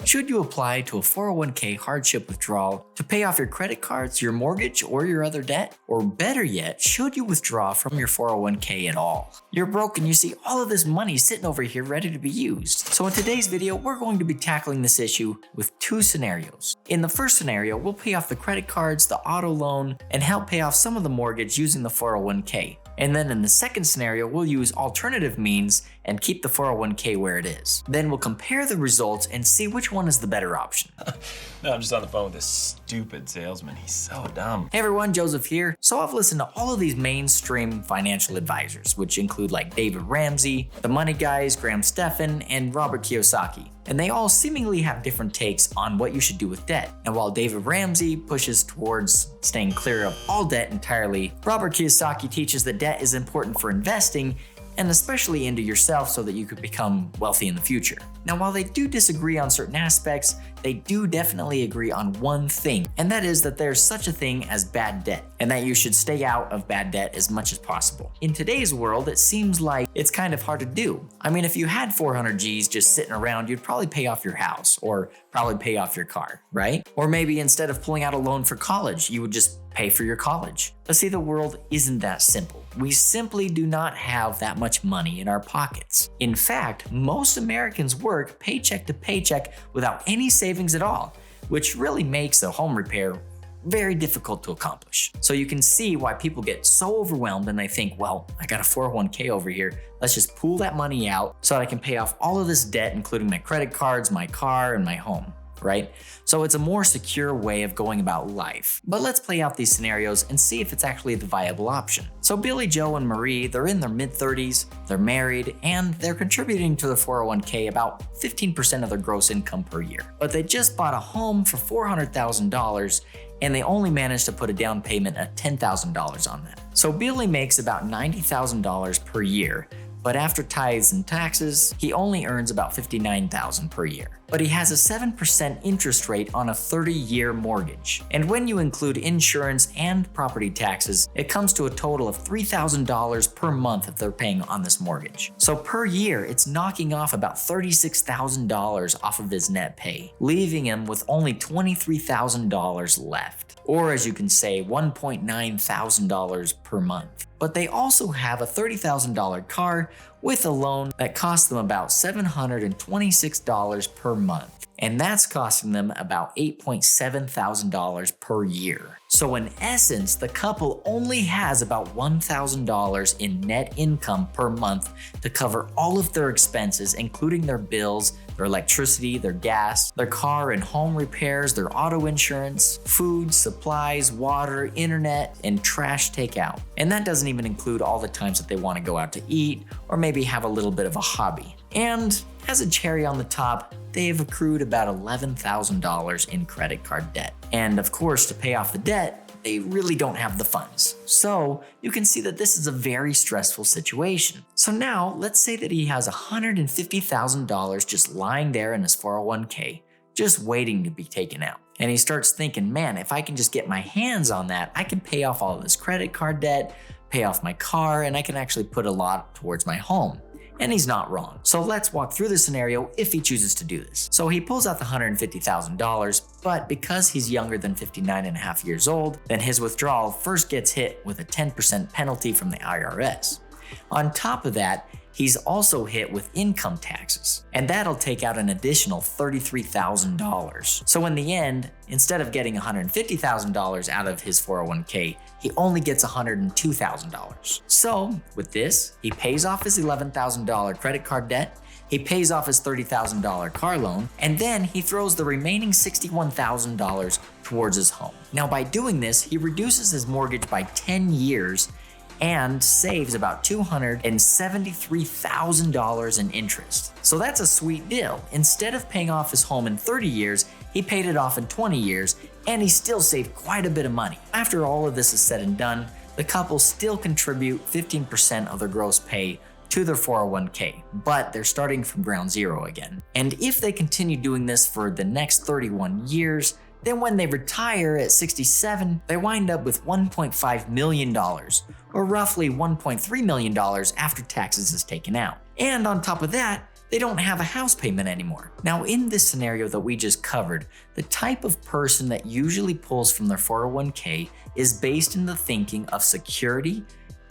Should you apply to a 401k hardship withdrawal to pay off your credit cards, your mortgage, or your other debt? Or better yet, should you withdraw from your 401k at all? You're broke and you see all of this money sitting over here ready to be used. So in today's video, we're going to be tackling this issue with two scenarios. In the first scenario, we'll pay off the credit cards, the auto loan, and help pay off some of the mortgage using the 401k. And then in the second scenario, we'll use alternative means and keep the 401k where it is. Then we'll compare the results and see which one is the better option. No, I'm just on the phone with this stupid salesman. He's so dumb. Hey everyone, Joseph here. So I've listened to all of these mainstream financial advisors, which include like David Ramsey, the Money Guys, Graham Stephan, and Robert Kiyosaki. And they all seemingly have different takes on what you should do with debt. And while David Ramsey pushes towards staying clear of all debt entirely, Robert Kiyosaki teaches that debt is important for investing and especially into yourself so that you could become wealthy in the future. Now, while they do disagree on certain aspects, they do definitely agree on one thing, and that is that there's such a thing as bad debt, and that you should stay out of bad debt as much as possible. In today's world, it seems like it's kind of hard to do. I mean, if you had 400 G's just sitting around, you'd probably pay off your house, or probably pay off your car, right? Or maybe instead of pulling out a loan for college, you would just pay for your college. But see, the world isn't that simple. We simply do not have that much money in our pockets. In fact, most Americans work paycheck to paycheck without any savings at all, which really makes a home repair very difficult to accomplish. So you can see why people get so overwhelmed and they think, well, I got a 401k over here. Let's just pull that money out so that I can pay off all of this debt, including my credit cards, my car, and my home. Right? So it's a more secure way of going about life. But let's play out these scenarios and see if it's actually the viable option. So Billy, Joe, and Marie, they're in their mid-30s, they're married, and they're contributing to the 401k about 15% of their gross income per year. But they just bought a home for $400,000 and they only managed to put a down payment of $10,000 on that. So Billy makes about $90,000 per year, but after tithes and taxes, he only earns about $59,000 per year. But he has a 7% interest rate on a 30-year mortgage. And when you include insurance and property taxes, it comes to a total of $3,000 per month if they're paying on this mortgage. So per year, it's knocking off about $36,000 off of his net pay, leaving him with only $23,000 left. Or as you can say, $1.9 thousand per month. But they also have a $30,000 car with a loan that costs them about $726 per month. And that's costing them about $8.7 thousand per year. So in essence, the couple only has about $1,000 in net income per month to cover all of their expenses, including their bills, their electricity, their gas, their car and home repairs, their auto insurance, food, supplies, water, internet, and trash takeout. And that doesn't even include all the times that they want to go out to eat or maybe have a little bit of a hobby. And as a cherry on the top, they have accrued about $11,000 in credit card debt. And of course, to pay off the debt, they really don't have the funds. So you can see that this is a very stressful situation. So now let's say that he has $150,000 just lying there in his 401k, just waiting to be taken out. And he starts thinking, man, if I can just get my hands on that, I can pay off all of this credit card debt, pay off my car, and I can actually put a lot towards my home. And he's not wrong. So let's walk through the scenario if he chooses to do this. So he pulls out the $150,000, but because he's younger than 59 and a half years old, then his withdrawal first gets hit with a 10% penalty from the IRS. On top of that, he's also hit with income taxes, and that'll take out an additional $33,000. So in the end, instead of getting $150,000 out of his 401k, he only gets $102,000. So with this, he pays off his $11,000 credit card debt, he pays off his $30,000 car loan, and then he throws the remaining $61,000 towards his home. Now by doing this, he reduces his mortgage by 10 years and saves about $273,000 in interest. So that's a sweet deal. Instead of paying off his home in 30 years, he paid it off in 20 years, and he still saved quite a bit of money. After all of this is said and done, the couple still contribute 15% of their gross pay to their 401k, but they're starting from ground zero again. And if they continue doing this for the next 31 years, then when they retire at 67, they wind up with $1.5 million, or roughly $1.3 million after taxes is taken out. And on top of that, they don't have a house payment anymore. Now, in this scenario that we just covered, the type of person that usually pulls from their 401k is based in the thinking of security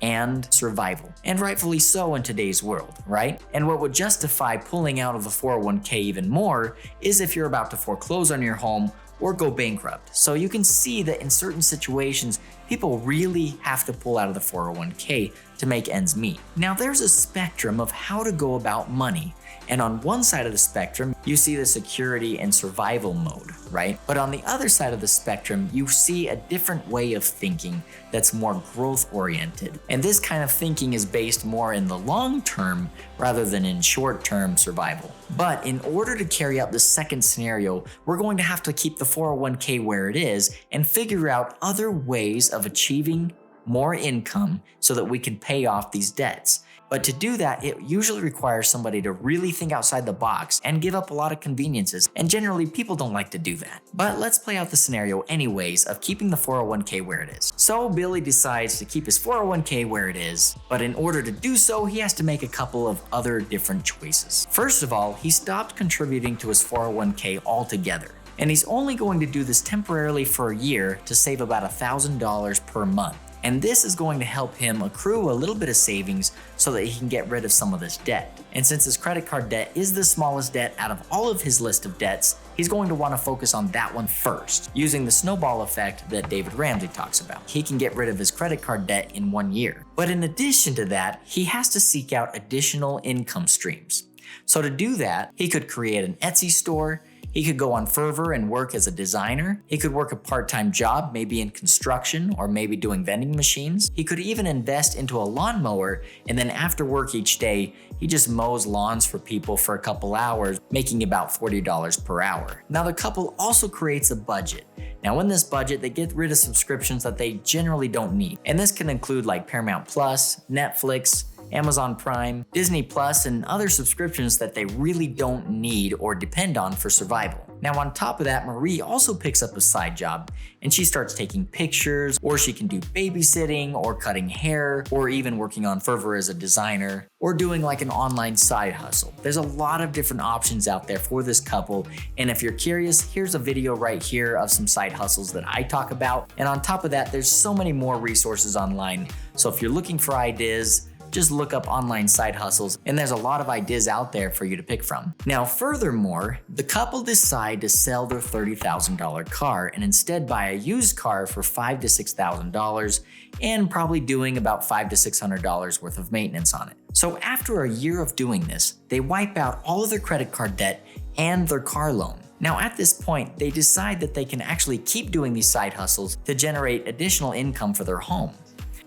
and survival, and rightfully so in today's world, right? And what would justify pulling out of the 401k even more is if you're about to foreclose on your home or go bankrupt. So you can see that in certain situations, people really have to pull out of the 401k to make ends meet. Now, there's a spectrum of how to go about money. And on one side of the spectrum, you see the security and survival mode, right? But on the other side of the spectrum, you see a different way of thinking that's more growth oriented. And this kind of thinking is based more in the long term rather than in short term survival. But in order to carry out the second scenario, we're going to have to keep the 401k where it is and figure out other ways of achieving more income so that we can pay off these debts. But to do that, it usually requires somebody to really think outside the box and give up a lot of conveniences. And generally, people don't like to do that. But let's play out the scenario anyways of keeping the 401k where it is. So Billy decides to keep his 401k where it is, but in order to do so, he has to make a couple of other different choices. First of all, he stopped contributing to his 401k altogether. And he's only going to do this temporarily for a year to save about $1,000 per month. And this is going to help him accrue a little bit of savings so that he can get rid of some of this debt. And since his credit card debt is the smallest debt out of all of his list of debts, he's going to want to focus on that one first, using the snowball effect that David Ramsey talks about. He can get rid of his credit card debt in 1 year. But in addition to that, he has to seek out additional income streams. So to do that, he could create an Etsy store. He could go on Fiverr and work as a designer. He could work a part-time job, maybe in construction or maybe doing vending machines. He could even invest into a lawnmower, and then after work each day, he just mows lawns for people for a couple hours, making about $40 per hour. Now, the couple also creates a budget. Now, in this budget, they get rid of subscriptions that they generally don't need. And this can include like Paramount Plus, Netflix, Amazon Prime, Disney Plus, and other subscriptions that they really don't need or depend on for survival. Now, on top of that, Marie also picks up a side job and she starts taking pictures, or she can do babysitting or cutting hair, or even working on Fiverr as a designer, or doing like an online side hustle. There's a lot of different options out there for this couple. And if you're curious, here's a video right here of some side hustles that I talk about. And on top of that, there's so many more resources online. So if you're looking for ideas, just look up online side hustles, and there's a lot of ideas out there for you to pick from. Now, furthermore, the couple decide to sell their $30,000 car and instead buy a used car for $5,000 to $6,000 and probably doing about $500 to $600 worth of maintenance on it. So after a year of doing this, they wipe out all of their credit card debt and their car loan. Now, at this point, they decide that they can actually keep doing these side hustles to generate additional income for their home.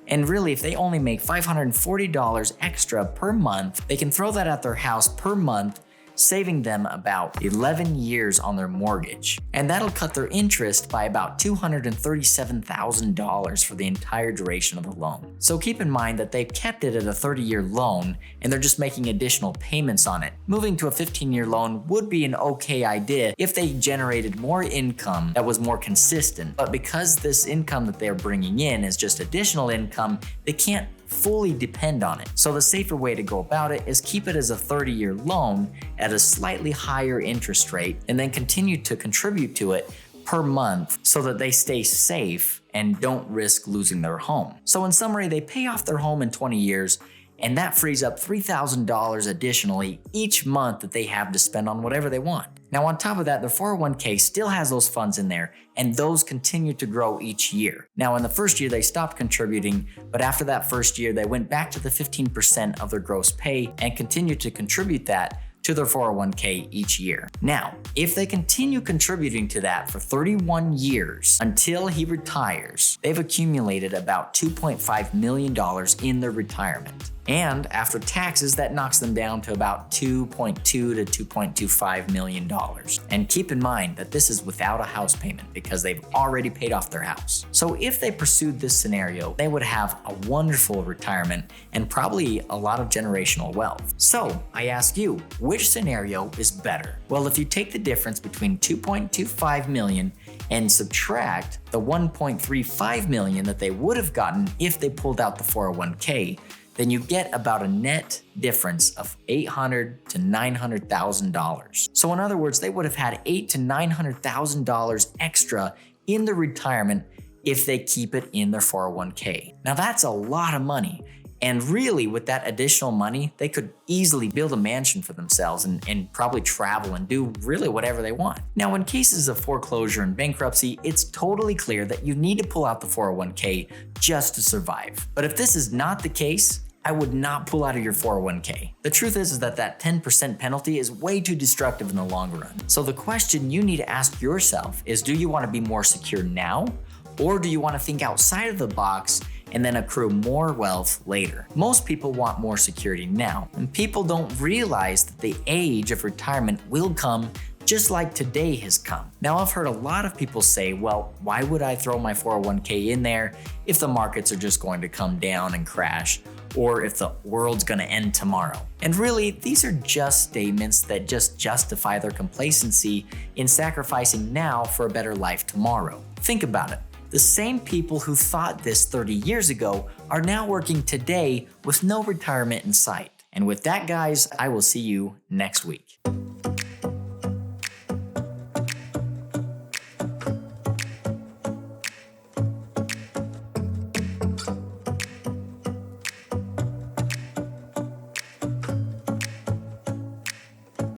And really, if they only make $540 extra per month, they can throw that at their house per month, saving them about 11 years on their mortgage. And that'll cut their interest by about $237,000 for the entire duration of the loan. So keep in mind that they've kept it at a 30-year loan and they're just making additional payments on it. Moving to a 15-year loan would be an okay idea if they generated more income that was more consistent. But because this income that they're bringing in is just additional income, they can't fully depend on it. So the safer way to go about it is keep it as a 30-year loan at a slightly higher interest rate and then continue to contribute to it per month so that they stay safe and don't risk losing their home. So in summary, they pay off their home in 20 years, and that frees up $3,000 additionally each month that they have to spend on whatever they want. Now, on top of that, the 401k still has those funds in there, and those continue to grow each year. Now, in the first year, they stopped contributing, but after that first year, they went back to the 15% of their gross pay and continued to contribute that to their 401k each year. Now, if they continue contributing to that for 31 years until he retires, they've accumulated about $2.5 million in their retirement. And after taxes, that knocks them down to about $2.2 to $2.25 million. And keep in mind that this is without a house payment because they've already paid off their house. So if they pursued this scenario, they would have a wonderful retirement and probably a lot of generational wealth. So I ask you, which scenario is better? Well, if you take the difference between $2.25 million and subtract the $1.35 million that they would have gotten if they pulled out the 401k, then you get about a net difference of $800,000 to $900,000. So in other words, they would have had $800,000 to $900,000 extra in their retirement if they keep it in their 401k. Now that's a lot of money. And really, with that additional money, they could easily build a mansion for themselves and probably travel and do really whatever they want. Now, in cases of foreclosure and bankruptcy, it's totally clear that you need to pull out the 401k just to survive. But if this is not the case, I would not pull out of your 401k. The truth is that 10% penalty is way too destructive in the long run. So the question you need to ask yourself is, do you want to be more secure now? Or do you want to think outside of the box and then accrue more wealth later? Most people want more security now, and people don't realize that the age of retirement will come just like today has come. Now, I've heard a lot of people say, well, why would I throw my 401k in there if the markets are just going to come down and crash, or if the world's gonna end tomorrow? And really, these are just statements that just justify their complacency in sacrificing now for a better life tomorrow. Think about it. The same people who thought this 30 years ago are now working today with no retirement in sight. And with that, guys, I will see you next week.